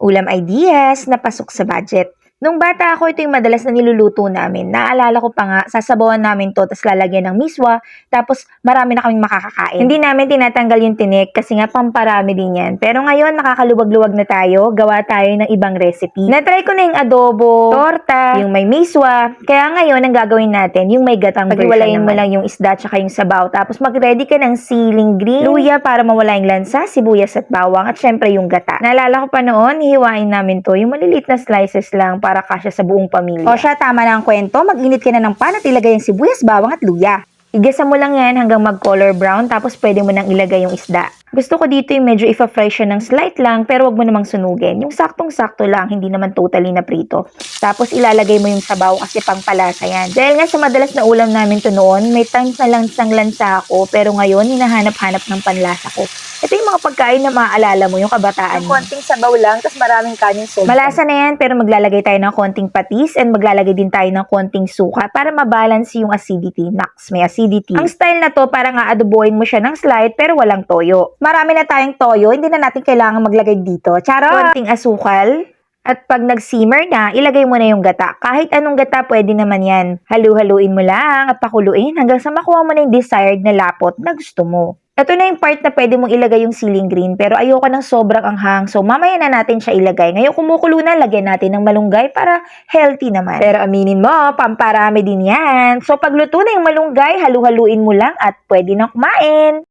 Ulam ideas na pasok sa budget. Nung bata ako, ito yung madalas na niluluto namin. Naalala ko pa nga, sasabawan namin to, tapos lalagyan ng miswa, tapos marami na kaming makakakain. Hindi namin tinatanggal yung tinik kasi nga pamparami din yan. Pero ngayon, nakakaluwag-luwag na tayo, gawa tayo ng ibang recipe. Natry ko na yung adobo, torta, yung may miswa. Kaya ngayon, ang gagawin natin, yung may gatang version naman. Pag-iwalayin mo lang yung isda tsaka yung sabaw, tapos mag-ready ka ng siling green, luya para mawala yung lansa, sibuyas at bawang, at syempre yung gata. Naalala ko pa noon, hihiwain namin to, yung maliliit na slices lang para kasya sa buong pamilya. O siya, tama na ang kwento. Mag-init ka na ng pan at ilagay yung sibuyas, bawang at luya. Igisa mo lang yan hanggang mag-color brown, tapos pwede mo nang ilagay yung isda. Gusto ko dito yung medyo ifa-fresh ng slight lang, pero wag mo namang sunugin. Yung saktong-sakto lang, hindi naman totally na prito. Tapos ilalagay mo yung sabaw kasi pangpalasa yan. Dahil nga sa madalas na ulam namin to noon, may times na lansang-lansa ako, pero ngayon hinahanap-hanap ng panlasa ko. Ito yung mga pagkain na maaalala mo, yung kabataan mo. Konting sabaw lang, tapos maraming kanin sold. Malasa na yan, pero maglalagay tayo ng konting patis and maglalagay din tayo ng konting suka para mabalance yung acidity. Naks, may acidity. Ang style na to, parang aadobohin mo siya ng slight pero walang toyo. Marami na tayong toyo, hindi na natin kailangan maglagay dito. Charot! Konting asukal. At pag nag-simmer na, ilagay mo na yung gata. Kahit anong gata, pwede naman yan. Halu-haluin mo lang at pakuluin hanggang sa makuha mo na yung desired na lapot na gusto mo. Ito na yung part na pwede mong ilagay yung siling green, pero ayoko ng sobrang anghang, so mamaya na natin siya ilagay. Ngayon kumukulo na, lagyan natin ng malunggay para healthy naman. Pero aminin mo, pamparami din yan. So pagluto na yung malunggay, halu-haluin mo lang at pwede na kumain.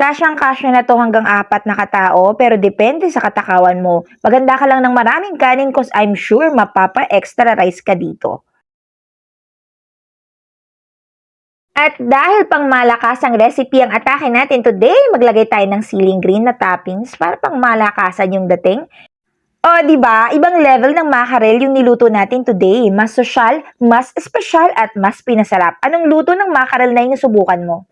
Kasyang-kasya na to hanggang 4 na katao, pero depende sa katakawan mo. Maganda ka lang ng maraming kanin cause I'm sure mapapa-extra rice ka dito. At dahil pang malakas ang recipe ang atake natin today, maglagay tayo ng siling green na toppings para pang malakasan yung dating. O, di ba? Ibang level ng mackerel yung niluto natin today. Mas sosyal, mas espesyal at mas pinasarap. Anong luto ng mackerel na yung nasubukan mo?